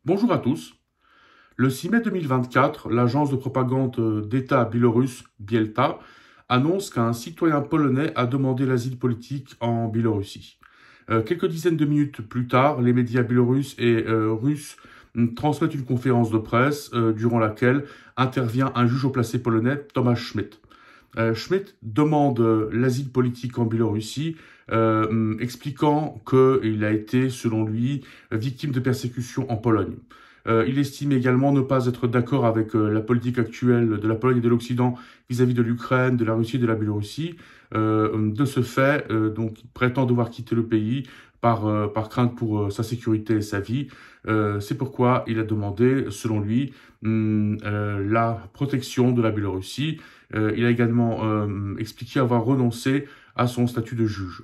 Bonjour à tous. Le 6 mai 2024, l'agence de propagande d'État biélorusse, Bielta, annonce qu'un citoyen polonais a demandé l'asile politique en Biélorussie. Quelques dizaines de minutes plus tard, les médias biélorusses et russes transmettent une conférence de presse durant laquelle intervient un juge au placé polonais, Tomasz Schmidt. Schmidt demande l'asile politique en Biélorussie, expliquant qu'il a été, selon lui, victime de persécutions en Pologne. Il estime également ne pas être d'accord avec la politique actuelle de la Pologne et de l'Occident vis-à-vis de l'Ukraine, de la Russie et de la Biélorussie. De ce fait, donc, il prétend devoir quitter le pays par crainte pour sa sécurité et sa vie. C'est pourquoi il a demandé, selon lui, la protection de la Biélorussie. Il a également expliqué avoir renoncé à son statut de juge.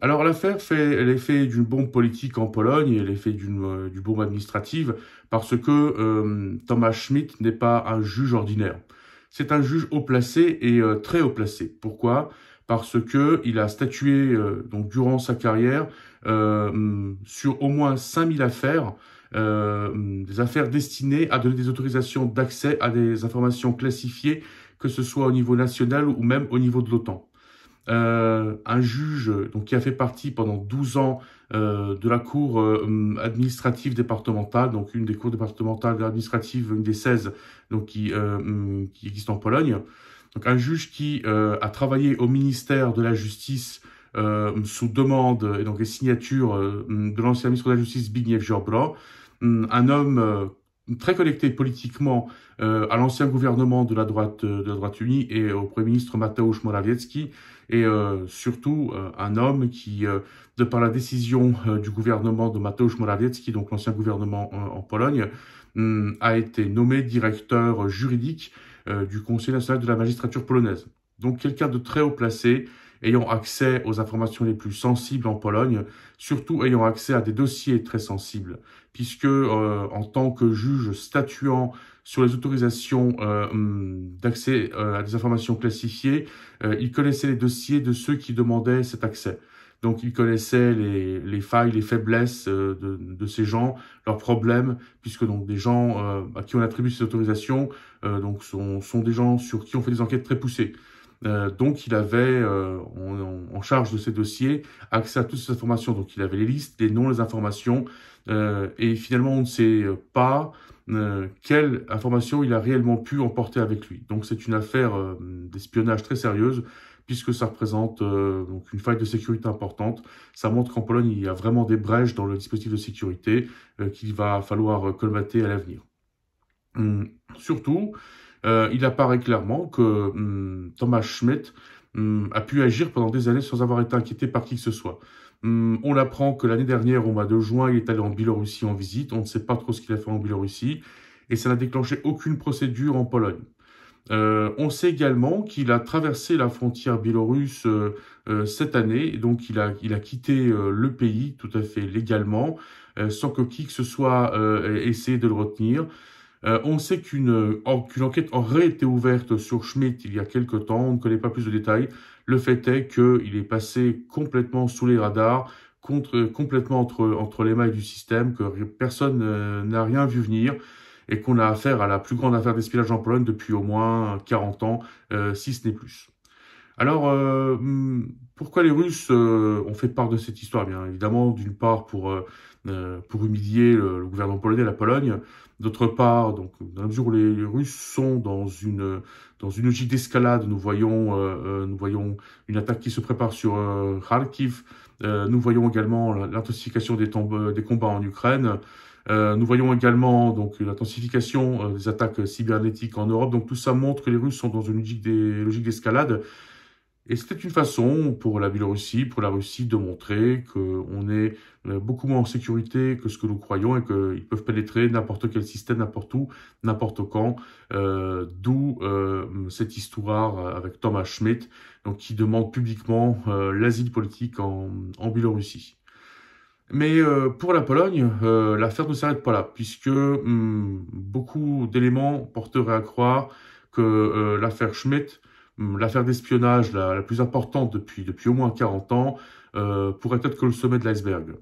Alors l'affaire fait l'effet d'une bombe politique en Pologne et l'effet d'une bombe administrative parce que Thomas Schmidt n'est pas un juge ordinaire. C'est un juge haut placé et très haut placé. Pourquoi? Parce que il a statué donc durant sa carrière sur au moins 5000 affaires, des affaires destinées à donner des autorisations d'accès à des informations classifiées, que ce soit au niveau national ou même au niveau de l'OTAN. Un juge donc, qui a fait partie pendant 12 ans de la cour administrative départementale, donc une des cours départementales administratives, une des 16 donc, qui existe en Pologne. Donc un juge qui a travaillé au ministère de la Justice sous demande et donc les signatures de l'ancien ministre de la Justice Zbigniew Ziobro, un homme très connecté politiquement à l'ancien gouvernement de la droite unie et au Premier ministre Mateusz Morawiecki, et surtout un homme qui, de par la décision du gouvernement de Mateusz Morawiecki, donc l'ancien gouvernement en Pologne, a été nommé directeur juridique du Conseil national de la magistrature polonaise. Donc quelqu'un de très haut placé, ayant accès aux informations les plus sensibles en Pologne, surtout ayant accès à des dossiers très sensibles, puisque en tant que juge statuant sur les autorisations d'accès à des informations classifiées, il connaissait les dossiers de ceux qui demandaient cet accès. Donc il connaissait les failles, les faiblesses de ces gens, leurs problèmes, puisque donc des gens à qui on attribue ces autorisations donc sont des gens sur qui on fait des enquêtes très poussées. Donc il avait en charge de ces dossiers accès à toutes ces informations. Donc il avait les listes, les noms, les informations, et finalement on ne sait pas quelle information il a réellement pu emporter avec lui. Donc c'est une affaire d'espionnage très sérieuse, puisque ça représente donc une faille de sécurité importante. Ça montre qu'en Pologne, il y a vraiment des brèches dans le dispositif de sécurité qu'il va falloir colmater à l'avenir. Surtout, il apparaît clairement que Thomas Schmidt a pu agir pendant des années sans avoir été inquiété par qui que ce soit. On apprend que l'année dernière, au mois de juin, il est allé en Biélorussie en visite. On ne sait pas trop ce qu'il a fait en Biélorussie. Et ça n'a déclenché aucune procédure en Pologne. On sait également qu'il a traversé la frontière biélorusse cette année. Donc il a quitté le pays tout à fait légalement, sans que qui que ce soit essaie de le retenir. On sait qu'une enquête aurait été ouverte sur Schmidt il y a quelque temps, on ne connaît pas plus de détails. Le fait est qu'il est passé complètement sous les radars, complètement entre les mailles du système, que personne n'a rien vu venir, et qu'on a affaire à la plus grande affaire d'espionnage en Pologne depuis au moins 40 ans, si ce n'est plus. Alors, pourquoi les Russes ont fait part de cette histoire? Bien évidemment, d'une part pour humilier le gouvernement polonais, la Pologne. D'autre part, donc dans la mesure où les Russes sont dans une logique d'escalade, nous voyons une attaque qui se prépare sur Kharkiv. Nous voyons également l'intensification des combats en Ukraine. Nous voyons également donc l'intensification des attaques cybernétiques en Europe. Donc tout ça montre que les Russes sont dans une logique d'escalade. Et c'était une façon pour la Biélorussie, pour la Russie, de montrer qu'on est beaucoup moins en sécurité que ce que nous croyons et qu'ils peuvent pénétrer n'importe quel système, n'importe où, n'importe quand. D'où cette histoire avec Thomas Schmidt, donc, qui demande publiquement l'asile politique en Biélorussie. Mais pour la Pologne, l'affaire ne s'arrête pas là, puisque beaucoup d'éléments porteraient à croire que l'affaire Schmidt, l'affaire d'espionnage la plus importante depuis au moins 40 ans, pourrait être que le sommet de l'iceberg.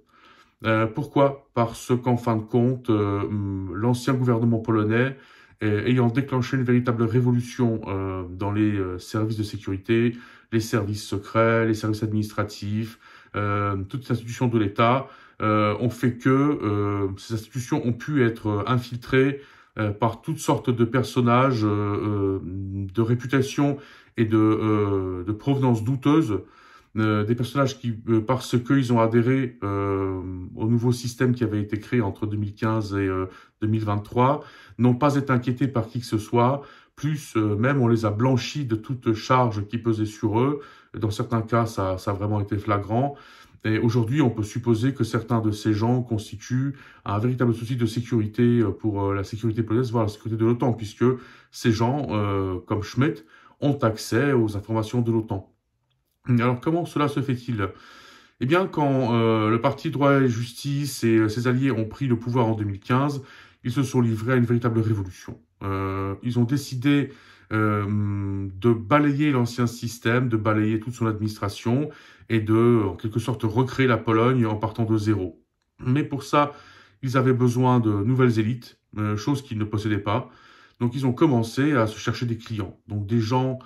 Pourquoi? Parce qu'en fin de compte, l'ancien gouvernement polonais, ayant déclenché une véritable révolution dans les services de sécurité, les services secrets, les services administratifs, toutes les institutions de l'État, ont fait que ces institutions ont pu être infiltrées par toutes sortes de personnages de réputation et de provenance douteuse, des personnages qui, parce qu'ils ont adhéré au nouveau système qui avait été créé entre 2015 et 2023, n'ont pas été inquiétés par qui que ce soit, plus même on les a blanchis de toute charge qui pesait sur eux. Dans certains cas, ça a vraiment été flagrant. Et aujourd'hui, on peut supposer que certains de ces gens constituent un véritable souci de sécurité pour la sécurité polonaise, voire la sécurité de l'OTAN, puisque ces gens, comme Schmidt, ont accès aux informations de l'OTAN. Alors comment cela se fait-il? Eh bien, quand le parti Droit et Justice et ses alliés ont pris le pouvoir en 2015, ils se sont livrés à une véritable révolution. Ils ont décidé de balayer l'ancien système, de balayer toute son administration et de, en quelque sorte, recréer la Pologne en partant de zéro. Mais pour ça, ils avaient besoin de nouvelles élites, chose qu'ils ne possédaient pas. Donc ils ont commencé à se chercher des clients, donc des gens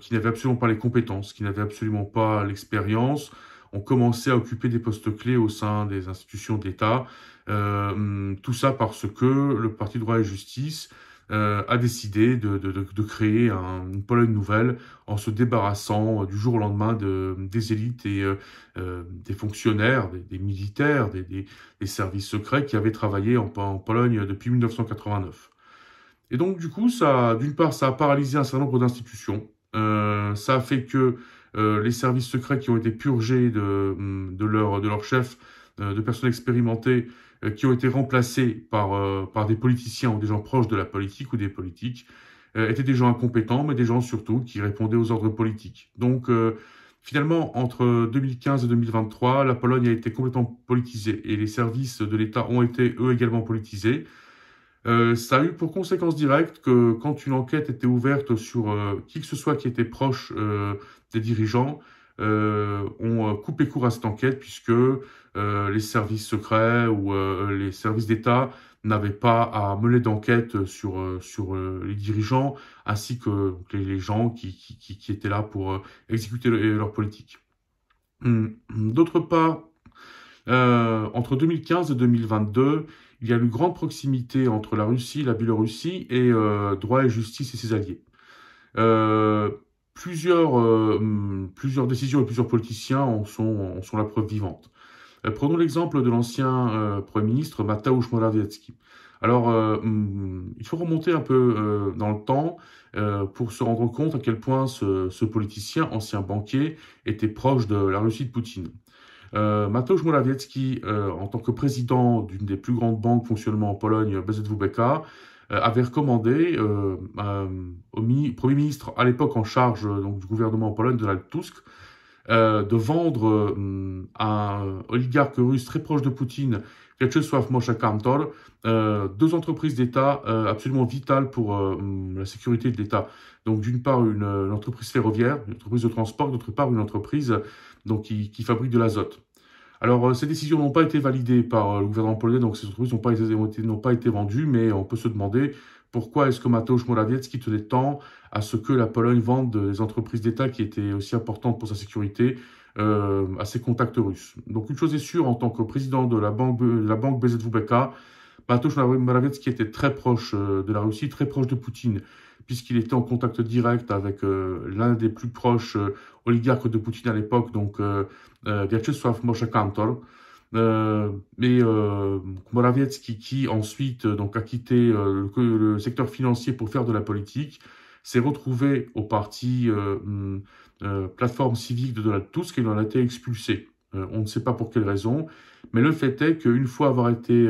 qui n'avaient absolument pas les compétences, qui n'avaient absolument pas l'expérience, ont commencé à occuper des postes clés au sein des institutions d'État. Tout ça parce que le Parti Droit et Justice a décidé de créer une Pologne nouvelle en se débarrassant du jour au lendemain des élites et des fonctionnaires, des militaires, des services secrets qui avaient travaillé en Pologne depuis 1989. Et donc, du coup, d'une part, ça a paralysé un certain nombre d'institutions. Ça a fait que les services secrets qui ont été purgés de leur chef, de personnes expérimentées, qui ont été remplacés par des politiciens ou des gens proches de la politique ou des politiques, étaient des gens incompétents, mais des gens surtout qui répondaient aux ordres politiques. Donc, finalement, entre 2015 et 2023, la Pologne a été complètement politisée et les services de l'État ont été, eux, également politisés. Ça a eu pour conséquence directe que quand une enquête était ouverte sur qui que ce soit qui était proche des dirigeants, on coupé court à cette enquête puisque les services secrets ou les services d'État n'avaient pas à mener d'enquête sur les dirigeants ainsi que donc, les gens qui étaient là pour exécuter leur politique. D'autre part, entre 2015 et 2022, il y a une grande proximité entre la Russie, la Biélorussie et Droit et Justice et ses alliés. Plusieurs décisions et plusieurs politiciens en sont la preuve vivante. Prenons l'exemple de l'ancien Premier ministre Mateusz Morawiecki. Alors, il faut remonter un peu dans le temps pour se rendre compte à quel point ce politicien, ancien banquier, était proche de la Russie de Poutine. Mateusz Morawiecki, en tant que président d'une des plus grandes banques fonctionnement en Pologne, BZWBK, avait recommandé au Premier ministre à l'époque en charge donc, du gouvernement en Pologne, Donald Tusk, de vendre à un oligarque russe très proche de Poutine, Wiaczysław Moshe-Kantor, deux entreprises d'État absolument vitales pour la sécurité de l'État. Donc d'une part une entreprise ferroviaire, une entreprise de transport, d'autre part une entreprise donc, qui fabrique de l'azote. Alors ces décisions n'ont pas été validées par le gouvernement polonais, donc ces entreprises n'ont pas été vendues, mais on peut se demander pourquoi est-ce que Mateusz Morawiecki tenait tant à ce que la Pologne vende des entreprises d'État qui étaient aussi importantes pour sa sécurité à ses contacts russes. Donc une chose est sûre, en tant que président de la banque BZWBK, Mateusz Morawiecki était très proche de la Russie, très proche de Poutine, puisqu'il était en contact direct avec l'un des plus proches oligarques de Poutine à l'époque, donc Wiaczysław Moshe-Kantor. Mais Morawiecki, qui ensuite donc, a quitté le secteur financier pour faire de la politique, s'est retrouvé au parti plateforme civique de Donald Tusk et il en a été expulsé. On ne sait pas pour quelle raison, mais le fait est qu'une fois avoir été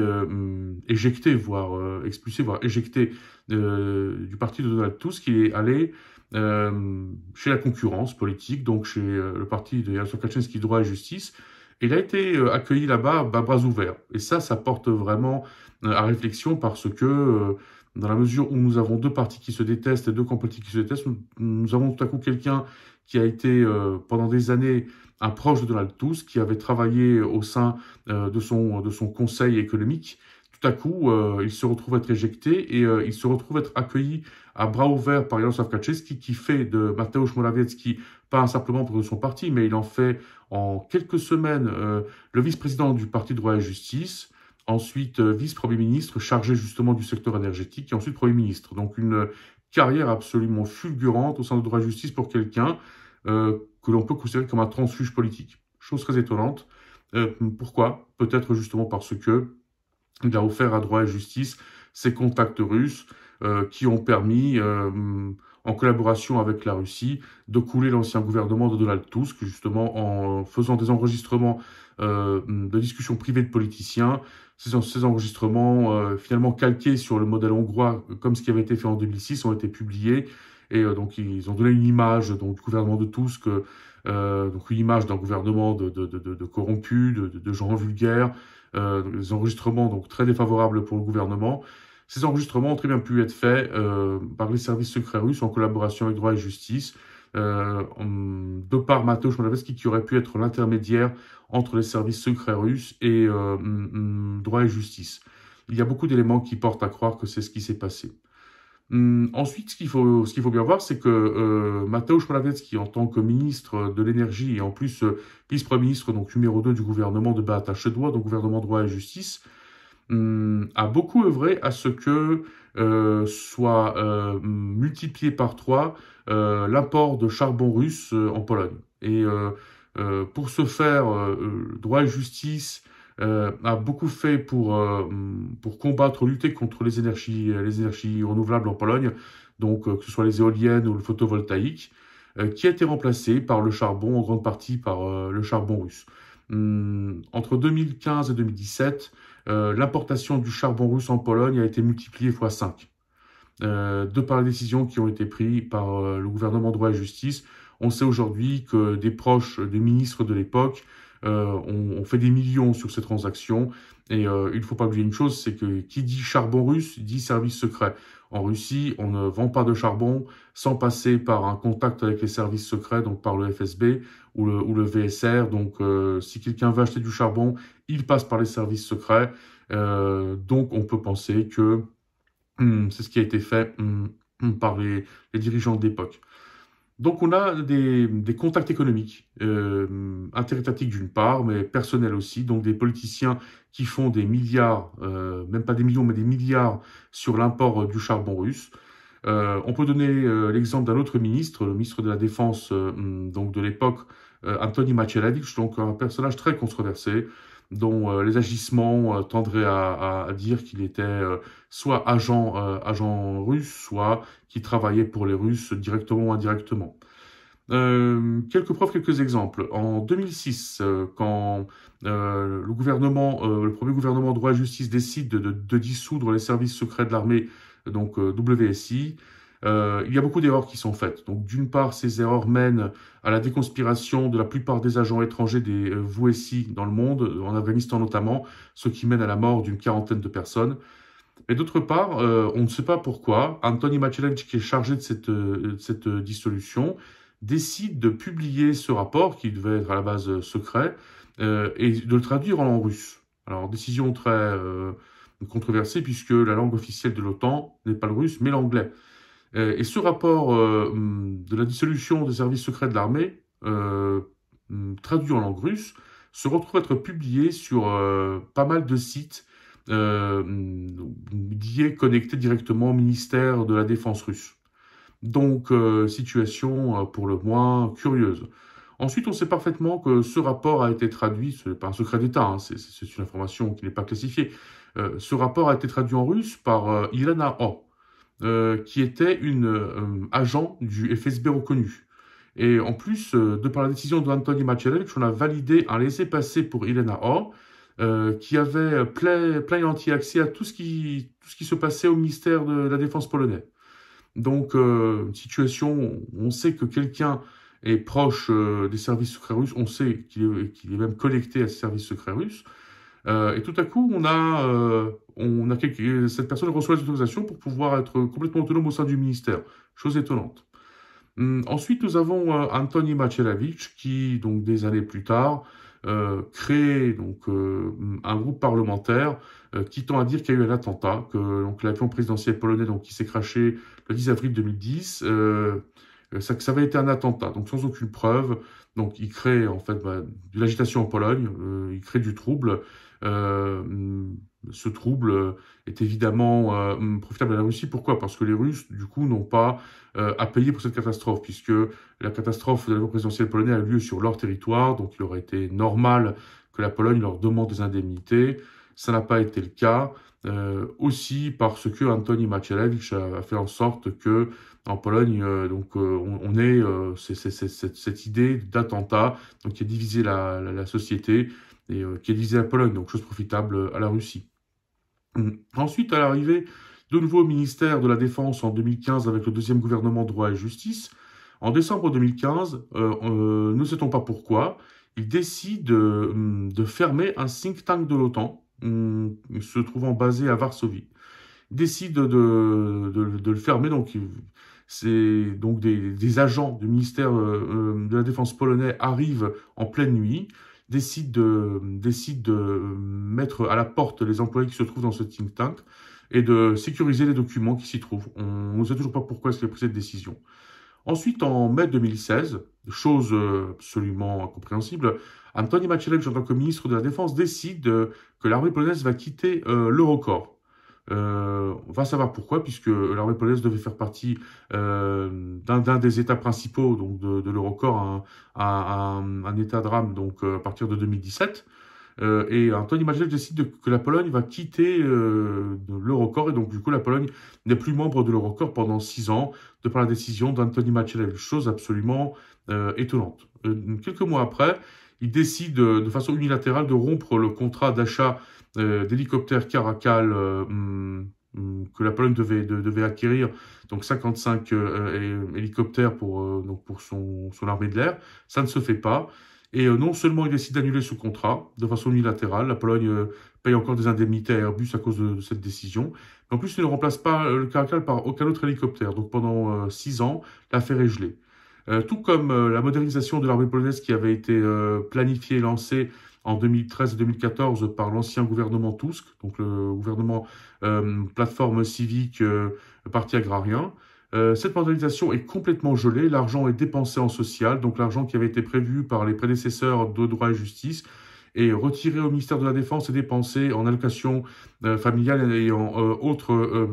éjecté, voire expulsé, voire éjecté du parti de Donald Tusk, il est allé chez la concurrence politique, donc chez le parti de Jarosław Kaczyński, Droit et Justice, et il a été accueilli là-bas à bras ouverts. Et ça porte vraiment à réflexion parce que dans la mesure où nous avons deux partis qui se détestent et deux camps politiques qui se détestent. Nous avons tout à coup quelqu'un qui a été pendant des années un proche de Donald Tusk, qui avait travaillé au sein de son conseil économique. Tout à coup, il se retrouve être éjecté et il se retrouve être accueilli à bras ouverts par Jarosław Kaczyński, qui fait de Mateusz Morawiecki pas simplement pour son parti, mais il en fait en quelques semaines le vice-président du Parti Droit et Justice, ensuite vice-premier ministre chargé justement du secteur énergétique, et ensuite premier ministre. Donc une carrière absolument fulgurante au sein de Droit et Justice pour quelqu'un que l'on peut considérer comme un transfuge politique. Chose très étonnante. Pourquoi? Peut-être justement parce que il a offert à Droit et Justice ses contacts russes qui ont permis, en collaboration avec la Russie, de couler l'ancien gouvernement de Donald Tusk, justement en faisant des enregistrements de discussions privées de politiciens. Ces enregistrements, finalement calqués sur le modèle hongrois, comme ce qui avait été fait en 2006, ont été publiés. Et donc, ils ont donné une image donc, du gouvernement de Tusk, donc une image d'un gouvernement de corrompus, de gens vulgaires, des enregistrements donc très défavorables pour le gouvernement. Ces enregistrements ont très bien pu être faits par les services secrets russes en collaboration avec Droit et Justice, de par Mateusz Morawiecki qui aurait pu être l'intermédiaire entre les services secrets russes et Droit et Justice. Il y a beaucoup d'éléments qui portent à croire que c'est ce qui s'est passé. Ensuite, ce qu'il faut bien voir, c'est que Mateusz Morawiecki, en tant que ministre de l'énergie et en plus vice-premier ministre donc numéro 2 du gouvernement de Beata Szydło, donc gouvernement Droit et Justice, a beaucoup œuvré à ce que soit multiplié par 3 l'import de charbon russe en Pologne. Et pour ce faire, Droit et Justice a beaucoup fait pour combattre, lutter contre les énergies renouvelables en Pologne, donc que ce soit les éoliennes ou le photovoltaïque, qui a été remplacé par le charbon, en grande partie par le charbon russe. Entre 2015 et 2017, l'importation du charbon russe en Pologne a été multipliée fois 5. De par les décisions qui ont été prises par le gouvernement Droit et Justice, on sait aujourd'hui que des proches des ministres de l'époque ont fait des millions sur ces transactions. Et il ne faut pas oublier une chose, c'est que qui dit charbon russe dit service secret. En Russie, on ne vend pas de charbon sans passer par un contact avec les services secrets, donc par le FSB ou le VSR. Donc si quelqu'un veut acheter du charbon, il passe par les services secrets. Donc on peut penser que c'est ce qui a été fait par les dirigeants de l'époque. Donc on a des contacts économiques, interétatiques d'une part, mais personnels aussi, donc des politiciens qui font des milliards, même pas des millions, mais des milliards sur l'import du charbon russe. On peut donner l'exemple d'un autre ministre, le ministre de la Défense donc de l'époque, Antoni Macierewicz, donc un personnage très controversé, dont les agissements tendraient à dire qu'il était soit agent russe, soit qu'il travaillait pour les Russes directement ou indirectement. Quelques preuves, quelques exemples. En 2006, quand le premier gouvernement Droit et Justice décide de dissoudre les services secrets de l'armée, donc WSI, il y a beaucoup d'erreurs qui sont faites. Donc, d'une part, ces erreurs mènent à la déconspiration de la plupart des agents étrangers des WSI dans le monde, en Afghanistan notamment, ce qui mène à la mort d'une quarantaine de personnes. Et d'autre part, on ne sait pas pourquoi, Antoni Macierewicz, qui est chargé de cette dissolution, décide de publier ce rapport, qui devait être à la base secret, et de le traduire en russe. Alors, décision très controversée, puisque la langue officielle de l'OTAN n'est pas le russe, mais l'anglais. Et ce rapport de la dissolution des services secrets de l'armée, traduit en langue russe, se retrouve être publié sur pas mal de sites connectés directement au ministère de la Défense russe. Donc, situation pour le moins curieuse. Ensuite, on sait parfaitement que ce rapport a été traduit, ce n'est pas un secret d'État, hein, c'est une information qui n'est pas classifiée. Ce rapport a été traduit en russe par Ilana O, qui était une agent du FSB reconnu. Et en plus, de par la décision de Antoni Macierewicz, on a validé un laissez-passer pour Ilana O, qui avait plein et entier accès à tout ce qui se passait au ministère de la Défense polonais. Donc, une situation, on sait que quelqu'un est proche des services secrets russes, on sait qu'il est même connecté à ces services secrets russes. Et tout à coup, cette personne reçoit les autorisations pour pouvoir être complètement autonome au sein du ministère. Chose étonnante. Ensuite, nous avons Antoni Macierewicz qui, donc des années plus tard, crée donc un groupe parlementaire qui tend à dire qu'il y a eu un attentat, que donc l'avion présidentiel polonais donc qui s'est crashé le 10 avril 2010, que ça avait été un attentat, donc sans aucune preuve. Donc il crée en fait de l'agitation en Pologne, il crée du trouble. Euh, Ce trouble est évidemment profitable à la Russie. Pourquoi? Parce que les Russes, du coup, n'ont pas à payer pour cette catastrophe, puisque la catastrophe de l'avion présidentiel polonais a eu lieu sur leur territoire, donc il aurait été normal que la Pologne leur demande des indemnités. Ça n'a pas été le cas, aussi parce que Antoni Macierewicz a fait en sorte que en Pologne, on ait cette idée d'attentat, donc qui a divisé la société et qui a divisé la Pologne, donc chose profitable à la Russie. Ensuite, à l'arrivée de nouveau au ministère de la Défense en 2015 avec le deuxième gouvernement droit et justice, en décembre 2015, ne sait-on pas pourquoi, il décide de fermer un think tank de l'OTAN, se trouvant basé à Varsovie. Il décide de le fermer, donc c'est donc des agents du ministère de la Défense polonais arrivent en pleine nuit, décide de mettre à la porte les employés qui se trouvent dans ce think tank et de sécuriser les documents qui s'y trouvent. On ne sait toujours pas pourquoi est-ce qu'il a pris cette décision. Ensuite, en mai 2016, chose absolument incompréhensible, Antoni Macierewicz, en tant que ministre de la Défense, décide que l'armée polonaise va quitter l'Eurocorps. On va savoir pourquoi, puisque l'armée polonaise devait faire partie d'un des États principaux donc de l'Eurocorps, un État de rame donc à partir de 2017. Et Antoni Macierewicz décide que la Pologne va quitter l'Eurocorps, et donc du coup la Pologne n'est plus membre de l'Eurocorps pendant 6 ans, de par la décision d'Antoni Macierewicz, chose absolument étonnante. Quelques mois après, il décide de façon unilatérale de rompre le contrat d'achat d'hélicoptères Caracal que la Pologne devait acquérir, donc 55 hélicoptères pour son armée de l'air. Ça ne se fait pas. Et non seulement il décide d'annuler ce contrat de façon unilatérale, la Pologne paye encore des indemnités à Airbus à cause de cette décision, mais en plus il ne remplace pas le Caracal par aucun autre hélicoptère. Donc pendant 6 ans, l'affaire est gelée. Tout comme la modernisation de l'armée polonaise qui avait été planifiée et lancée en 2013 et 2014 par l'ancien gouvernement Tusk, donc le gouvernement plateforme civique parti agrarien. Cette modernisation est complètement gelée, l'argent est dépensé en social, donc l'argent qui avait été prévu par les prédécesseurs de droit et justice est retiré au ministère de la Défense et dépensé en allocation familiale et en autres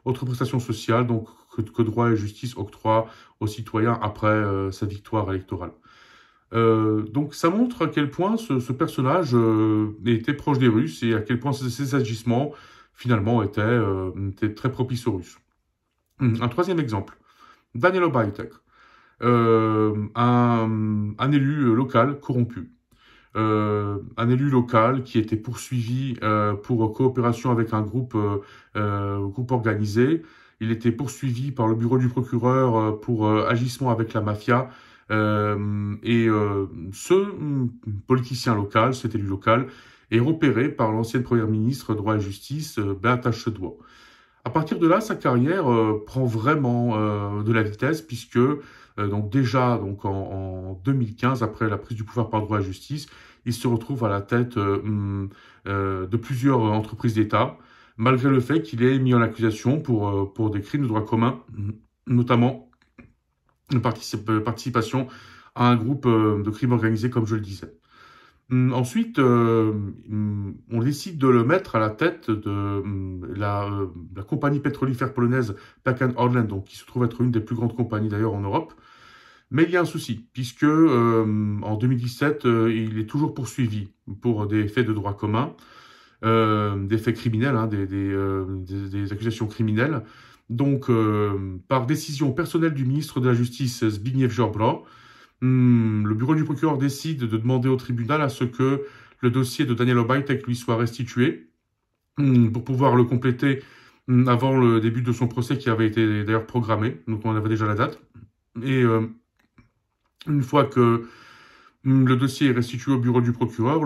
prestations sociales, donc que droit et justice octroie aux citoyens après sa victoire électorale. Donc ça montre à quel point ce personnage était proche des Russes et à quel point ses agissements finalement étaient très propices aux Russes. Un troisième exemple, Daniel Obajtek, un élu local corrompu. Un élu local qui était poursuivi pour coopération avec un groupe organisé. Il était poursuivi par le bureau du procureur pour agissement avec la mafia. Ce politicien local, cet élu local, est repéré par l'ancienne première ministre droit et justice, Beata Szydło. À partir de là, sa carrière prend vraiment de la vitesse, puisque donc déjà en 2015, après la prise du pouvoir par droit et justice, il se retrouve à la tête de plusieurs entreprises d'État, malgré le fait qu'il ait mis en accusation pour des crimes de droit commun, notamment une participation à un groupe de crimes organisés, comme je le disais. Ensuite, on décide de le mettre à la tête de la compagnie pétrolifère polonaise PKN Orlen, donc qui se trouve être une des plus grandes compagnies d'ailleurs en Europe. Mais il y a un souci, puisque en 2017, il est toujours poursuivi pour des faits de droit commun, des faits criminels, hein, des accusations criminelles. Donc, par décision personnelle du ministre de la Justice, Zbigniew Ziobro, le bureau du procureur décide de demander au tribunal à ce que le dossier de Daniel Obajtek lui soit restitué pour pouvoir le compléter avant le début de son procès qui avait été d'ailleurs programmé. Donc, on avait déjà la date. Et une fois que le dossier est restitué au bureau du procureur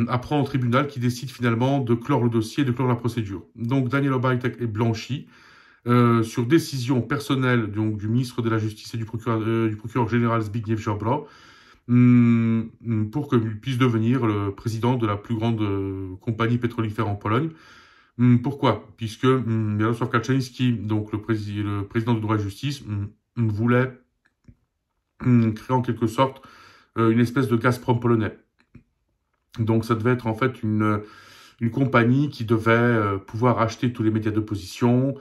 apprend au tribunal qui décide finalement de clore le dossier, de clore la procédure. Donc Daniel Obajtek est blanchi sur décision personnelle donc, du ministre de la Justice et du procureur général Zbigniew Ziobro, pour qu'il puisse devenir le président de la plus grande compagnie pétrolifère en Pologne. Pourquoi? Puisque Jarosław Kaczyński, donc le président du droit et justice, voulait créer en quelque sorte une espèce de Gazprom polonais. Donc ça devait être en fait une compagnie qui devait pouvoir acheter tous les médias d'opposition,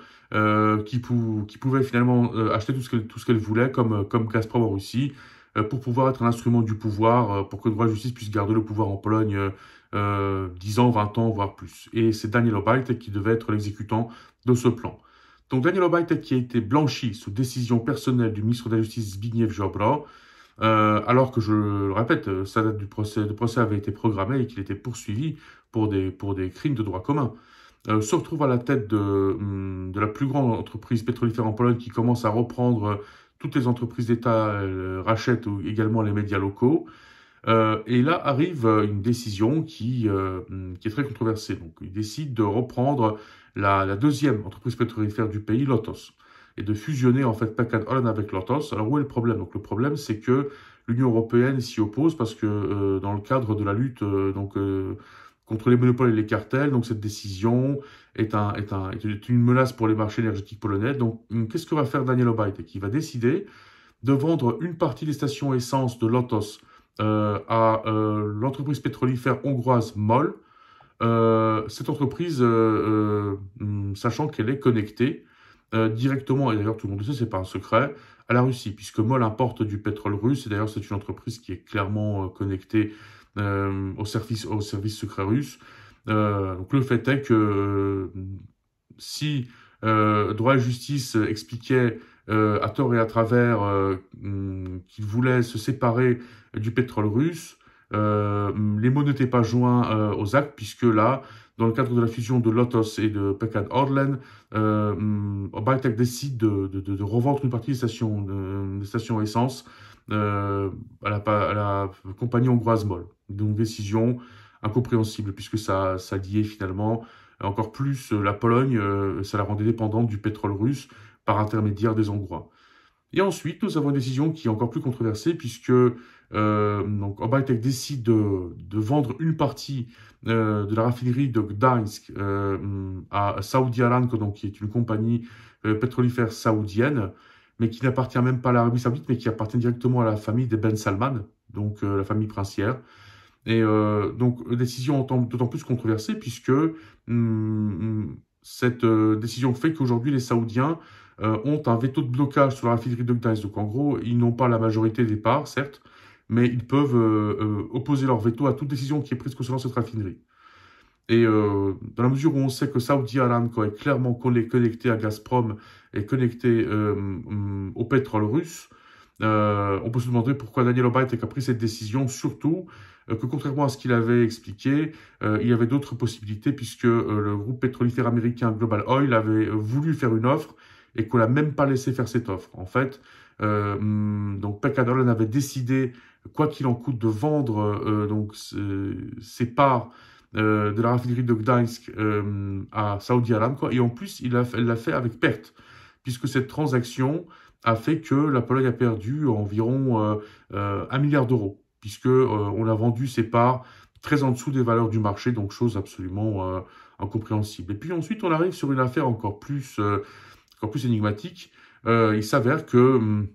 qui pouvait finalement acheter tout ce qu'elle voulait, comme Gazprom en Russie, pour pouvoir être un instrument du pouvoir, pour que le droit et justice puisse garder le pouvoir en Pologne 10 ans, 20 ans, voire plus. Et c'est Daniel Obajtek qui devait être l'exécutant de ce plan. Donc Daniel Obajtek qui a été blanchi sous décision personnelle du ministre de la Justice Zbigniew Ziobro, alors que, je le répète, sa date du procès avait été programmée et qu'il était poursuivi pour des crimes de droit commun. Se retrouve à la tête de la plus grande entreprise pétrolifère en Pologne qui commence à reprendre toutes les entreprises d'État, rachète également les médias locaux. Et là arrive une décision qui est très controversée. Donc, il décide de reprendre la deuxième entreprise pétrolifère du pays, Lotos, et de fusionner en fait PKN Orlen avec Lotos. Alors où est le problème? Donc le problème, c'est que l'Union européenne s'y oppose parce que dans le cadre de la lutte contre les monopoles et les cartels, donc cette décision est une menace pour les marchés énergétiques polonais. Donc qu'est-ce que va faire Daniel Obajtek? Il va décider de vendre une partie des stations essence de Lotos à l'entreprise pétrolifère hongroise MOL. Cette entreprise, sachant qu'elle est connectée directement, et d'ailleurs tout le monde le sait, c'est pas un secret, à la Russie, puisque MOL importe du pétrole russe, et d'ailleurs c'est une entreprise qui est clairement connectée au service secret russe. Donc le fait est que si droit et justice expliquait à tort et à travers qu'il voulait se séparer du pétrole russe, les mots n'étaient pas joints aux actes, puisque là, dans le cadre de la fusion de Lotos et de PKN Orlen, Obajtek décide de revendre une partie des stations essence à la compagnie hongroise MOL. Donc décision incompréhensible, puisque ça liait finalement encore plus la Pologne, ça la rendait dépendante du pétrole russe par intermédiaire des Hongrois. Et ensuite, nous avons une décision qui est encore plus controversée, puisque donc Obajtek décide de vendre une partie de la raffinerie de Gdańsk à Saudi Aramco, donc qui est une compagnie pétrolifère saoudienne, mais qui n'appartient même pas à l'Arabie Saoudite, mais qui appartient directement à la famille des Ben Salman, donc la famille princière. Et donc, décision d'autant plus controversée, puisque cette décision fait qu'aujourd'hui, les Saoudiens ont un veto de blocage sur la raffinerie de Gdańsk. Donc, en gros, ils n'ont pas la majorité des parts, certes, mais ils peuvent opposer leur veto à toute décision qui est prise concernant cette raffinerie. Et dans la mesure où on sait que Saudi Aramco est clairement connecté à Gazprom et connecté au pétrole russe, on peut se demander pourquoi Daniel Obajtek a pris cette décision, surtout que contrairement à ce qu'il avait expliqué, il y avait d'autres possibilités, puisque le groupe pétrolifère américain Global Oil avait voulu faire une offre et qu'on l'a même pas laissé faire cette offre. En fait, donc PKN Orlen avait décidé, quoi qu'il en coûte, de vendre donc ses parts de la raffinerie de Gdańsk à Saudi Aramco, et en plus elle l'a fait avec perte, puisque cette transaction a fait que la Pologne a perdu environ 1 milliard d'euros, puisque on a vendu ses parts très en dessous des valeurs du marché, donc chose absolument incompréhensible. Et puis ensuite on arrive sur une affaire encore plus énigmatique. Il s'avère que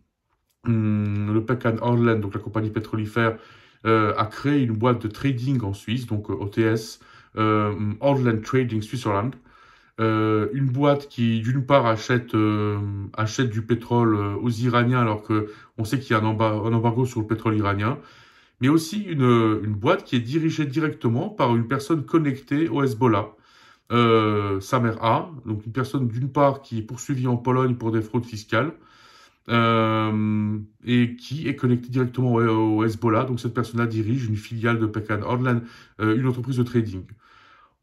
le PKN Orlen, donc la compagnie pétrolifère, a créé une boîte de trading en Suisse, donc OTS, Orlen Trading Switzerland, une boîte qui d'une part achète du pétrole aux Iraniens, alors qu'on sait qu'il y a un embargo sur le pétrole iranien, mais aussi une boîte qui est dirigée directement par une personne connectée au Hezbollah, Samer A, donc une personne d'une part qui est poursuivie en Pologne pour des fraudes fiscales, et qui est connecté directement au Hezbollah. Donc cette personne-là dirige une filiale de PKN Orlen, une entreprise de trading.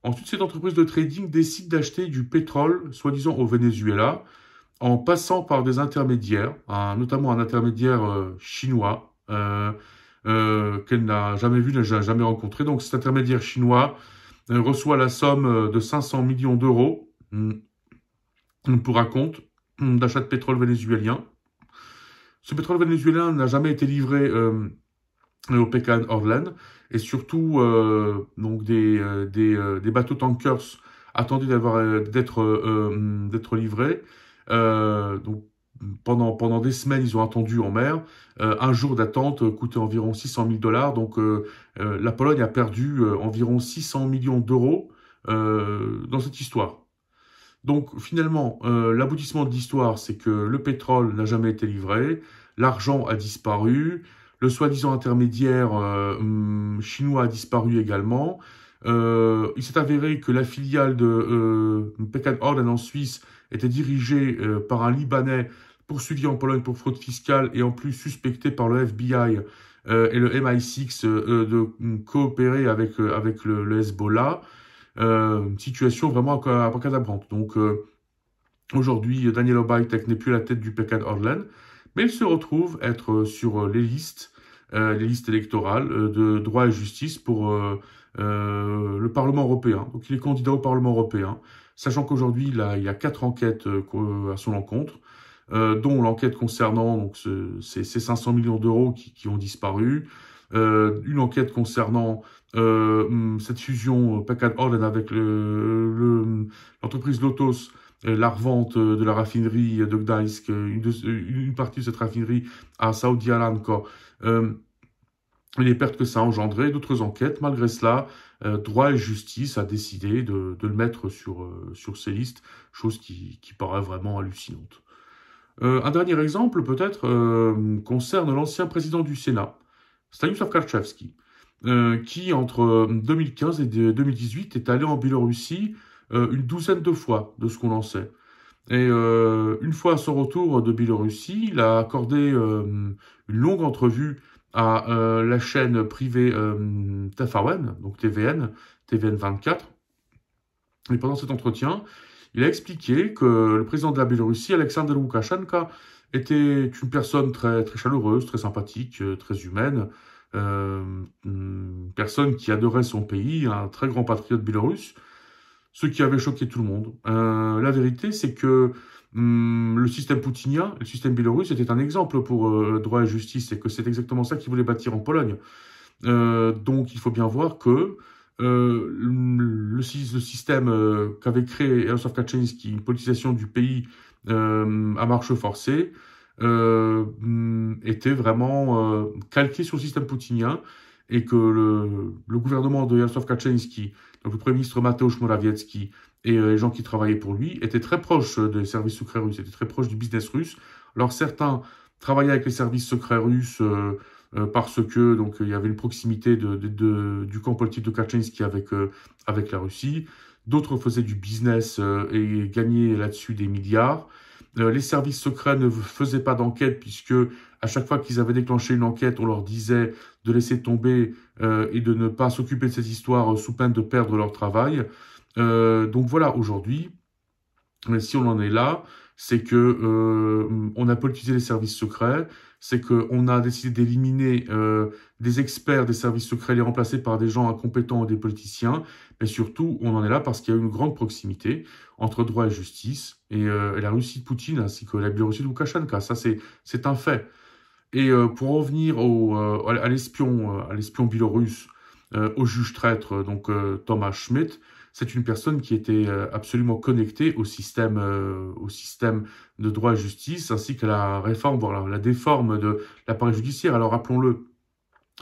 Ensuite, cette entreprise de trading décide d'acheter du pétrole, soi-disant au Venezuela, en passant par des intermédiaires, notamment un intermédiaire chinois, qu'elle n'a jamais vu, n'a jamais rencontré. Donc cet intermédiaire chinois reçoit la somme de 500 millions d'euros pour un compte d'achat de pétrole vénézuélien. Ce pétrole vénézuélien n'a jamais été livré au Pecan Orlen, et surtout donc des bateaux tankers attendaient d'être livrés. Donc pendant des semaines, ils ont attendu en mer. Un jour d'attente coûtait environ 600 000 $. Donc la Pologne a perdu environ 600 millions d'euros dans cette histoire. Donc finalement, l'aboutissement de l'histoire, c'est que le pétrole n'a jamais été livré, l'argent a disparu, le soi-disant intermédiaire chinois a disparu également. Il s'est avéré que la filiale de Pecan Orlen en Suisse était dirigée par un Libanais poursuivi en Pologne pour fraude fiscale et en plus suspecté par le FBI et le MI6 de coopérer avec le Hezbollah. Situation vraiment abracadabrante. Donc aujourd'hui, Daniel Obajtek n'est plus à la tête du Pecan Orlen, mais il se retrouve être sur les listes électorales de droit et justice pour le Parlement européen. Donc il est candidat au Parlement européen, sachant qu'aujourd'hui il y a 4 enquêtes à son encontre, dont l'enquête concernant donc, ces 500 millions d'euros qui ont disparu, une enquête concernant cette fusion Pecan Orlen avec l'entreprise Lotos, la revente de la raffinerie de Gdańsk, une partie de cette raffinerie à Saudi Aramco, les pertes que ça a engendré, d'autres enquêtes. Malgré cela, Droit et Justice a décidé de le mettre sur ces listes, chose qui paraît vraiment hallucinante. Un dernier exemple, peut-être, concerne l'ancien président du Sénat, Stanisław Karczewski, qui, entre 2015 et 2018, est allé en Biélorussie une douzaine de fois, de ce qu'on en sait. Et une fois à son retour de Biélorussie, il a accordé une longue entrevue à la chaîne privée TVN, donc TVN 24. Et pendant cet entretien, il a expliqué que le président de la Biélorussie, Alexander Loukachenko, était une personne très, très chaleureuse, très sympathique, très humaine, une personne qui adorait son pays, un très grand patriote biélorusse, ce qui avait choqué tout le monde. La vérité, c'est que le système poutinien, le système biélorusse, était un exemple pour droit et justice, et que c'est exactement ça qu'il voulait bâtir en Pologne. Donc il faut bien voir que le système qu'avait créé Jarosław Kaczyński, une politisation du pays à marche forcée, était vraiment calqué sur le système poutinien, et que le gouvernement de Jarosław Kaczyński, donc le Premier ministre Mateusz Morawiecki et les gens qui travaillaient pour lui, étaient très proches des services secrets russes, étaient très proches du business russe. Alors certains travaillaient avec les services secrets russes parce que donc il y avait une proximité du camp politique de Kaczynski avec la Russie. D'autres faisaient du business et gagnaient là-dessus des milliards. Les services secrets ne faisaient pas d'enquête, puisque à chaque fois qu'ils avaient déclenché une enquête, on leur disait de laisser tomber et de ne pas s'occuper de ces histoires sous peine de perdre leur travail. Donc voilà, aujourd'hui, si on en est là, c'est que on a politisé les services secrets, c'est qu'on a décidé d'éliminer des experts des services secrets, les remplacer par des gens incompétents et des politiciens, mais surtout, on en est là parce qu'il y a une grande proximité entre droit et justice et la Russie de Poutine ainsi que la Biélorussie de Loukachenko. Ça, c'est un fait. Et pour revenir à l'espion biélorusse, au juge traître, donc Thomas Schmidt, c'est une personne qui était absolument connectée au système de droit et justice, ainsi qu'à la réforme, voire la déforme de l'appareil judiciaire. Alors rappelons-le,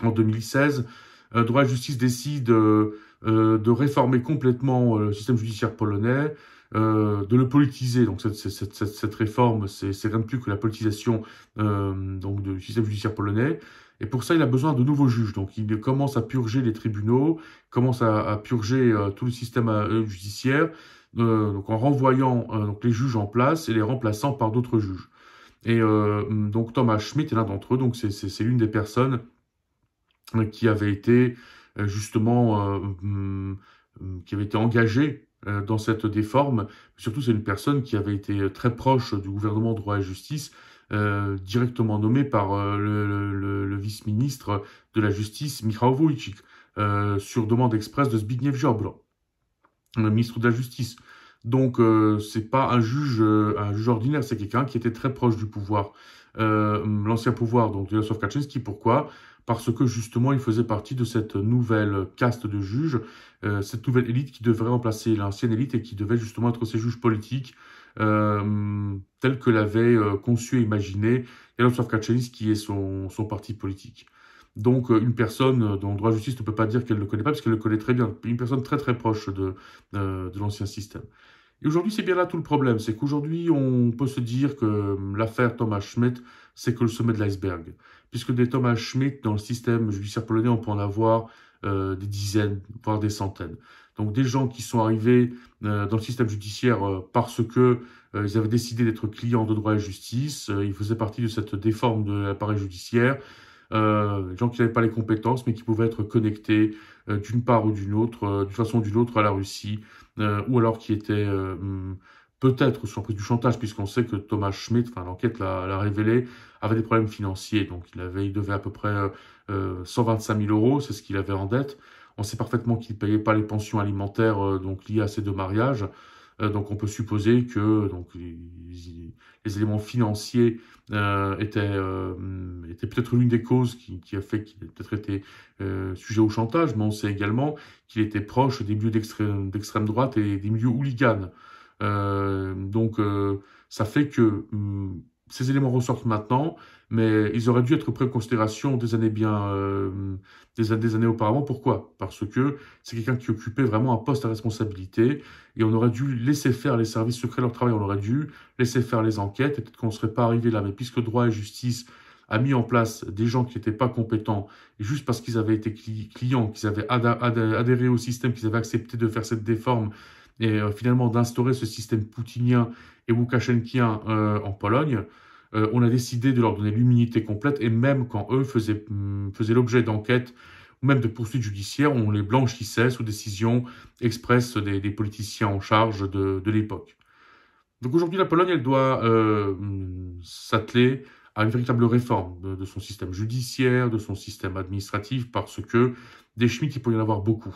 en 2016, droit et justice décide de réformer complètement le système judiciaire polonais, de le politiser. Donc cette réforme, c'est rien de plus que la politisation donc du système judiciaire polonais. Et pour ça, il a besoin de nouveaux juges. Donc il commence à purger les tribunaux, commence à purger tout le système judiciaire, donc en renvoyant donc les juges en place et les remplaçant par d'autres juges. Et donc Thomas Schmidt est l'un d'entre eux. Donc c'est l'une des personnes qui avait été justement qui avait été engagée dans cette déforme. Surtout, c'est une personne qui avait été très proche du gouvernement droit et justice directement nommé par le vice-ministre de la Justice, Michał Wójcik, sur demande express de Zbigniew Ziobro, le ministre de la Justice. Donc, c'est pas un juge ordinaire, c'est quelqu'un qui était très proche du pouvoir, l'ancien pouvoir, donc de Jarosław Kaczyński. Pourquoi? Parce que justement, il faisait partie de cette nouvelle caste de juges, cette nouvelle élite qui devrait remplacer l'ancienne élite et qui devait justement être ces juges politiques, tels que l'avait conçu et imaginé Jarosław Kaczyński et son parti politique. Donc, une personne dont le droit de justice ne peut pas dire qu'elle ne le connaît pas, parce qu'elle le connaît très bien, une personne très très proche de l'ancien système. Et aujourd'hui, c'est bien là tout le problème, c'est qu'aujourd'hui, on peut se dire que l'affaire Thomas Schmidt, c'est que le sommet de l'iceberg. Puisque des Thomas Schmidt, dans le système judiciaire polonais, on peut en avoir des dizaines, voire des centaines. Donc des gens qui sont arrivés dans le système judiciaire parce que ils avaient décidé d'être clients de droit et justice, ils faisaient partie de cette déforme de l'appareil judiciaire, des gens qui n'avaient pas les compétences, mais qui pouvaient être connectés d'une part ou d'une autre, d'une façon ou d'une autre à la Russie, ou alors qui étaient peut-être sous l'emprise du chantage, puisqu'on sait que Thomas Schmidt, enfin l'enquête l'a révélé, avait des problèmes financiers. Donc il devait à peu près 125 000 euros, c'est ce qu'il avait en dette. On sait parfaitement qu'il ne payait pas les pensions alimentaires donc liées à ces deux mariages. Donc on peut supposer que donc, les éléments financiers étaient peut-être l'une des causes qui a fait qu'il ait peut-être été sujet au chantage, mais on sait également qu'il était proche des milieux d'extrême droite et des milieux hooligans. Donc ça fait que ces éléments ressortent maintenant, mais ils auraient dû être pris en considération des années auparavant. Pourquoi? Parce que c'est quelqu'un qui occupait vraiment un poste à responsabilité et on aurait dû laisser faire les services secrets leur travail, on aurait dû laisser faire les enquêtes et peut-être qu'on ne serait pas arrivé là. Mais puisque droit et justice a mis en place des gens qui n'étaient pas compétents, et juste parce qu'ils avaient été clients, qu'ils avaient adhéré au système, qu'ils avaient accepté de faire cette déforme, et finalement d'instaurer ce système poutinien et loukachénkien en Pologne, on a décidé de leur donner l'immunité complète, et même quand eux faisaient l'objet d'enquêtes ou même de poursuites judiciaires, on les blanchissait sous décision express des politiciens en charge de l'époque. Donc aujourd'hui, la Pologne, elle doit s'atteler à une véritable réforme de son système judiciaire, de son système administratif, parce que des Schmitt, il peut y en avoir beaucoup.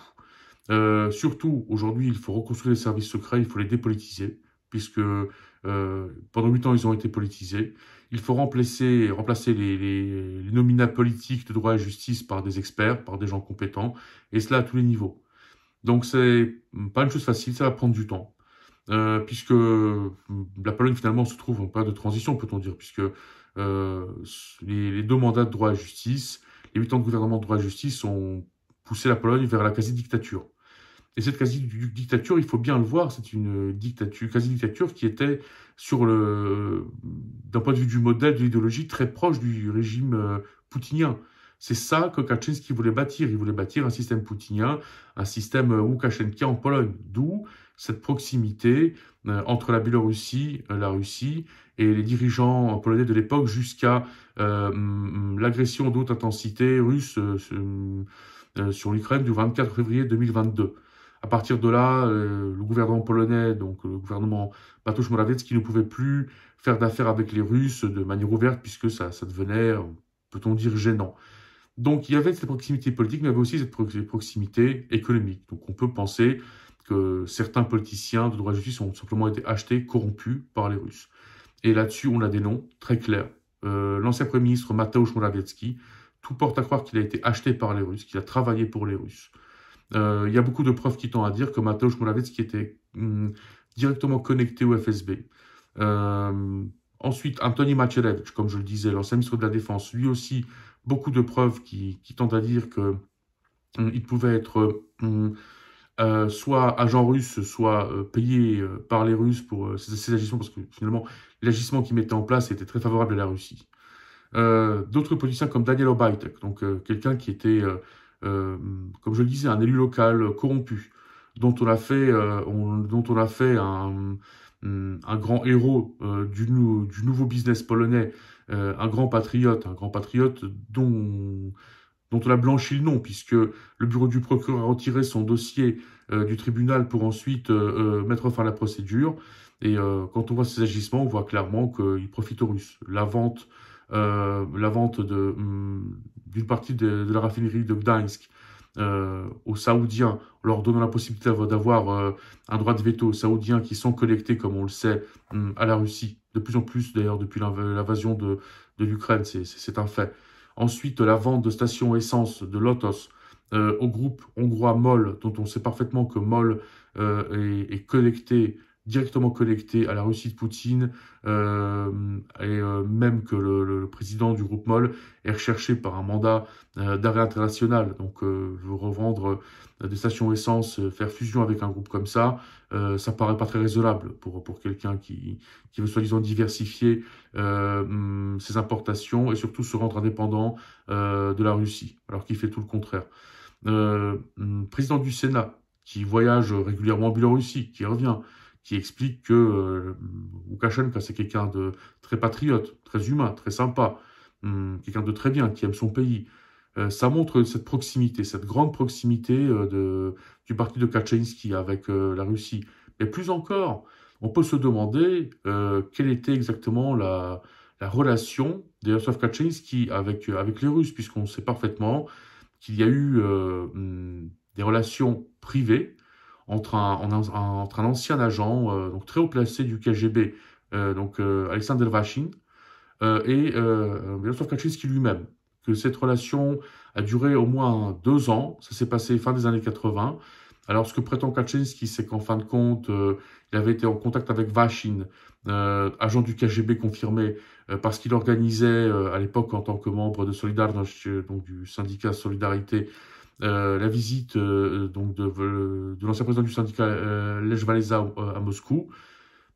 Surtout, aujourd'hui, il faut reconstruire les services secrets, il faut les dépolitiser, puisque pendant 8 ans, ils ont été politisés. Il faut remplacer les nominats politiques de droit et justice par des experts, par des gens compétents, et cela à tous les niveaux. Donc, c'est pas une chose facile, ça va prendre du temps, puisque la Pologne, finalement, se trouve en période de transition, peut-on dire, puisque les 2 mandats de droit et justice, les 8 ans de gouvernement de droit et justice ont poussé la Pologne vers la quasi-dictature. Et cette quasi-dictature, il faut bien le voir, c'est une quasi-dictature qui était d'un point de vue du modèle, de l'idéologie, très proche du régime poutinien. C'est ça que Kaczynski voulait bâtir. Il voulait bâtir un système poutinien, un système loukachénkien en Pologne. D'où cette proximité entre la Biélorussie, la Russie et les dirigeants polonais de l'époque jusqu'à l'agression d'haute intensité russe sur l'Ukraine du 24 février 2022. À partir de là, le gouvernement polonais, donc le gouvernement Mateusz Morawiecki, ne pouvait plus faire d'affaires avec les Russes de manière ouverte, puisque ça devenait, peut-on dire, gênant. Donc il y avait cette proximité politique, mais il y avait aussi cette proximité économique. Donc on peut penser que certains politiciens de droit et justice ont simplement été achetés, corrompus par les Russes. Et là-dessus, on a des noms très clairs. L'ancien Premier ministre Mateusz Morawiecki, tout porte à croire qu'il a été acheté par les Russes, qu'il a travaillé pour les Russes. Il y a beaucoup de preuves qui tendent à dire que Mateusz Morawiecki était directement connecté au FSB. Ensuite, Antoni Macierewicz, comme je le disais, l'ancien ministre de la Défense, lui aussi, beaucoup de preuves qui tendent à dire qu'il pouvait être soit agent russe, soit payé par les Russes pour ces agissements, parce que finalement, l'agissement qu'ils mettaient en place était très favorable à la Russie. D'autres politiciens comme Daniel Obajtek, donc quelqu'un qui était, comme je le disais, un élu local corrompu, dont on a fait un grand héros du nouveau business polonais, un grand patriote dont on a blanchi le nom, puisque le bureau du procureur a retiré son dossier du tribunal pour ensuite mettre fin à la procédure. Et quand on voit ces agissements, on voit clairement qu'il profite aux Russes. La vente d'une partie de la raffinerie de Gdańsk aux Saoudiens, en leur donnant la possibilité d'avoir un droit de veto aux Saoudiens qui sont connectés, comme on le sait, à la Russie. De plus en plus, d'ailleurs, depuis l'invasion de l'Ukraine, c'est un fait. Ensuite, la vente de stations essence de Lotos au groupe hongrois MOL, dont on sait parfaitement que MOL est connecté, directement connecté à la Russie de Poutine, même que le président du groupe MOL est recherché par un mandat d'arrêt international. Donc, veut revendre des stations essence, faire fusion avec un groupe comme ça paraît pas très raisonnable pour quelqu'un qui veut soi-disant diversifier ses importations et surtout se rendre indépendant de la Russie, alors qu'il fait tout le contraire. Président du Sénat, qui voyage régulièrement en Biélorussie, qui revient, qui explique que Loukachenko, c'est quelqu'un de très patriote, très humain, très sympa, quelqu'un de très bien, qui aime son pays. Ça montre cette proximité, cette grande proximité du parti de Kaczynski avec la Russie. Mais plus encore, on peut se demander quelle était exactement la relation de Yaroslav Kaczynski avec les Russes, puisqu'on sait parfaitement qu'il y a eu des relations privées entre un ancien agent donc très haut placé du KGB, Alexander Vachin, et Yaroslav Kaczynski lui-même. Que cette relation a duré au moins 2 ans, ça s'est passé fin des années 80. Alors ce que prétend Kaczynski, c'est qu'en fin de compte, il avait été en contact avec Vachin, agent du KGB confirmé, parce qu'il organisait à l'époque en tant que membre de Solidarność, donc du syndicat Solidarité, la visite donc de l'ancien président du syndicat Lech Walesa à Moscou.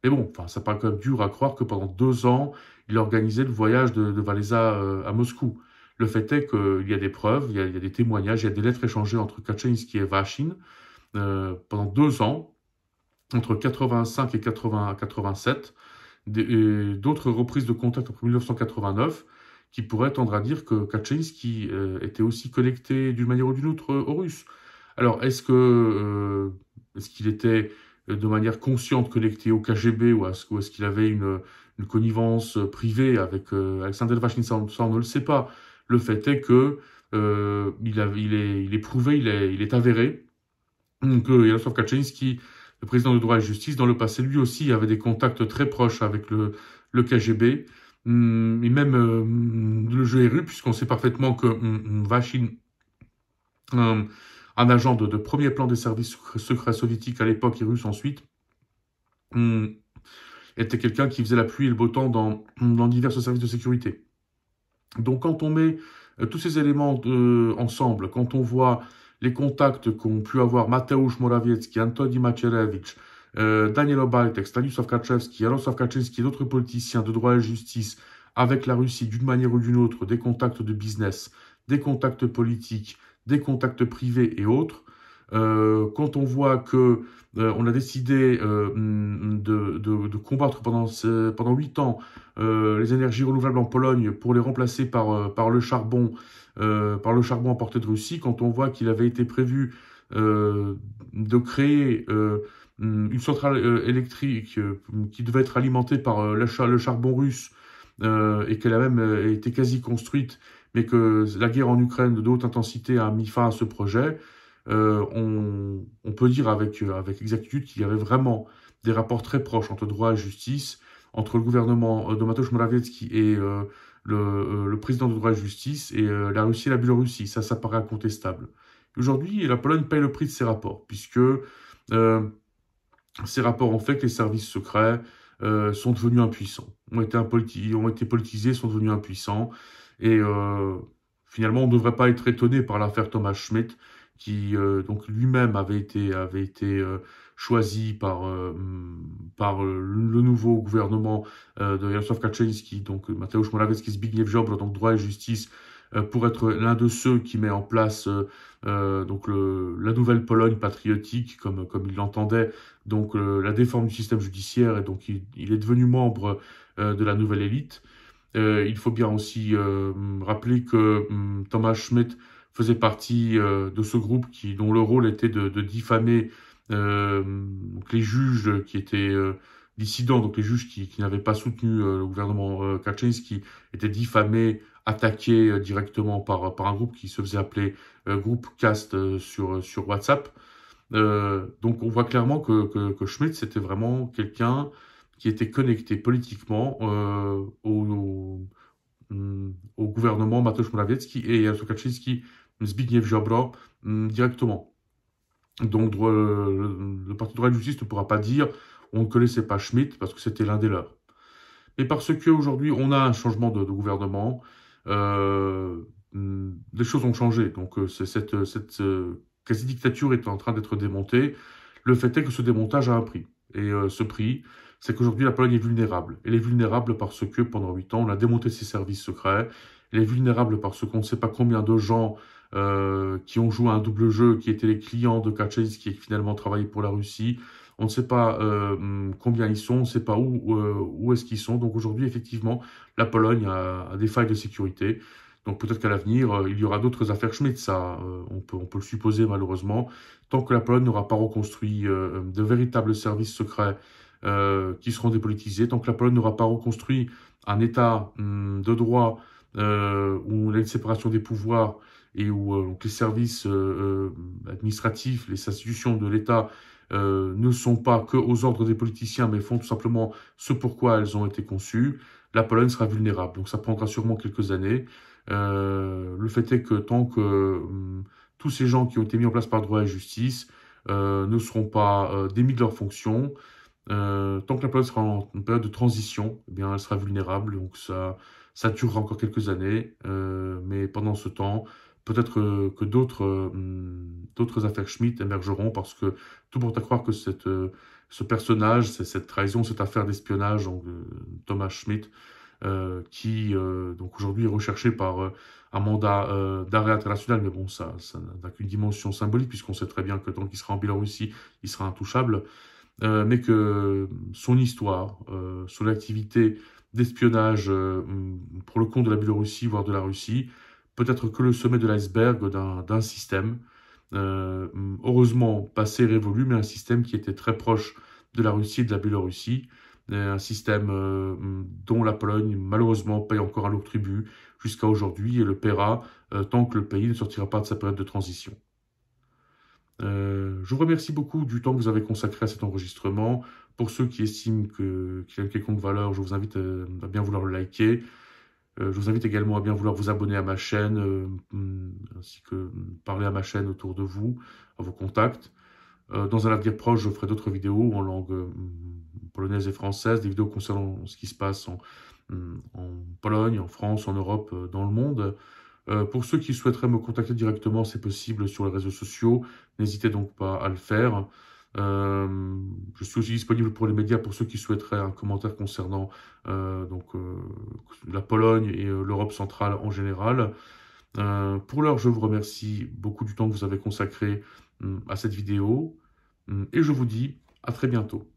Mais bon, enfin, ça paraît quand même dur à croire que pendant 2 ans, il organisait le voyage de Walesa à Moscou. Le fait est qu'il y a des preuves, il y a des témoignages, il y a des lettres échangées entre Kaczynski et Vachin pendant 2 ans, entre 85 et 87, d'autres reprises de contact entre 1989, qui pourraient tendre à dire que Kaczynski était aussi connecté d'une manière ou d'une autre aux Russes. Alors, est-ce qu'il était de manière consciente connecté au KGB ou est-ce qu'il avait une connivence privée avec Alexander Vachin, ça on ne le sait pas. Le fait est que il est prouvé, il est avéré que Yaroslav Kaczynski, le président de Droit et Justice, dans le passé, lui aussi avait des contacts très proches avec le KGB, et même le jeu est rude, puisqu'on sait parfaitement que Vachin, un agent de premier plan des services secrets soviétiques à l'époque et russes ensuite, était quelqu'un qui faisait la pluie et le beau temps dans divers services de sécurité. Donc quand on met tous ces éléments ensemble, quand on voit les contacts qu'ont pu avoir Mateusz Morawiecki, Antoni Macierewicz, Daniel Obajtek, Stanisław Kaczewski, Jarosław Kaczynski et d'autres politiciens de droit et justice avec la Russie d'une manière ou d'une autre, des contacts de business, des contacts politiques, des contacts privés et autres, quand on voit que on a décidé de combattre pendant 8 ans les énergies renouvelables en Pologne pour les remplacer par le charbon importé de Russie, quand on voit qu'il avait été prévu de créer une centrale électrique qui devait être alimentée par le charbon russe et qu'elle a même été quasi construite, mais que la guerre en Ukraine de haute intensité a mis fin à ce projet, on peut dire avec exactitude qu'il y avait vraiment des rapports très proches entre droit et justice, entre le gouvernement de Mateusz Morawiecki et le président de droit et justice et la Russie et la Biélorussie. Ça paraît incontestable. Aujourd'hui, la Pologne paye le prix de ces rapports, puisque ces rapports ont fait que les services secrets sont devenus impuissants, ont été politisés, sont devenus impuissants, et finalement, on ne devrait pas être étonné par l'affaire Thomas Schmidt, qui donc lui-même avait été choisi par le nouveau gouvernement de Jarosław Kaczyński, donc Mateusz Morawiecki, Zbigniew Ziobro, donc droit et justice, pour être l'un de ceux qui met en place donc la nouvelle Pologne patriotique, comme il l'entendait, donc la déforme du système judiciaire, et donc il est devenu membre de la nouvelle élite. Il faut bien aussi rappeler que Thomas Schmidt faisait partie de ce groupe dont le rôle était de diffamer donc les juges qui étaient dissidents, donc les juges qui n'avaient pas soutenu le gouvernement Kaczynski, étaient diffamés, attaqués directement par un groupe qui se faisait appeler groupe Cast sur WhatsApp. Donc on voit clairement que Schmitt, c'était vraiment quelqu'un qui était connecté politiquement au gouvernement Mateusz Morawiecki et Jarosław Kaczyński, Zbigniew Ziobro directement. Donc le Parti droit et justice ne pourra pas dire on ne connaissait pas Schmitt parce que c'était l'un des leurs. Mais parce qu'aujourd'hui on a un changement de gouvernement, les choses ont changé. Donc cette quasi-dictature est en train d'être démontée. Le fait est que ce démontage a un prix. Et ce prix, c'est qu'aujourd'hui la Pologne est vulnérable. Elle est vulnérable parce que pendant 8 ans, on a démonté ses services secrets. Elle est vulnérable parce qu'on ne sait pas combien de gens qui ont joué à un double jeu, qui étaient les clients de Kaczynski et qui finalement travaillaient pour la Russie. On ne sait pas combien ils sont, on ne sait pas où est-ce qu'ils sont. Donc aujourd'hui, effectivement, la Pologne a des failles de sécurité. Donc peut-être qu'à l'avenir, il y aura d'autres affaires Schmitt, ça, on peut le supposer malheureusement. Tant que la Pologne n'aura pas reconstruit de véritables services secrets qui seront dépolitisés, tant que la Pologne n'aura pas reconstruit un État de droit où il y a une séparation des pouvoirs et où donc les services administratifs, les institutions de l'État ne sont pas que aux ordres des politiciens, mais font tout simplement ce pourquoi elles ont été conçues, la Pologne sera vulnérable. Donc ça prendra sûrement quelques années. Le fait est que tant que tous ces gens qui ont été mis en place par droit et justice ne seront pas démis de leurs fonctions, tant que la Pologne sera en période de transition, eh bien, elle sera vulnérable. Donc ça durera encore quelques années. Mais pendant ce temps, peut-être que d'autres affaires Schmitt émergeront parce que tout porte à croire que ce personnage, cette trahison, cette affaire d'espionnage, donc Thomas Schmitt, qui donc aujourd'hui est recherché par un mandat d'arrêt international, mais bon, ça n'a qu'une dimension symbolique, puisqu'on sait très bien que tant qu'il sera en Biélorussie, il sera intouchable, mais que son histoire, son activité d'espionnage pour le compte de la Biélorussie, voire de la Russie, peut-être que le sommet de l'iceberg d'un système, heureusement passé et révolu, mais un système qui était très proche de la Russie et de la Biélorussie, un système dont la Pologne, malheureusement, paye encore un lourd tribut jusqu'à aujourd'hui et le paiera tant que le pays ne sortira pas de sa période de transition. Je vous remercie beaucoup du temps que vous avez consacré à cet enregistrement. Pour ceux qui estiment qu'il a une quelconque valeur, je vous invite à bien vouloir le liker. Je vous invite également à bien vouloir vous abonner à ma chaîne, ainsi que parler à ma chaîne autour de vous, à vos contacts. Dans un avenir proche, je ferai d'autres vidéos en langue polonaise et française, des vidéos concernant ce qui se passe en Pologne, en France, en Europe, dans le monde. Pour ceux qui souhaiteraient me contacter directement, c'est possible sur les réseaux sociaux. N'hésitez donc pas à le faire. Je suis aussi disponible pour les médias pour ceux qui souhaiteraient un commentaire concernant la Pologne et l'Europe centrale en général. Pour l'heure, je vous remercie beaucoup du temps que vous avez consacré à cette vidéo et je vous dis à très bientôt.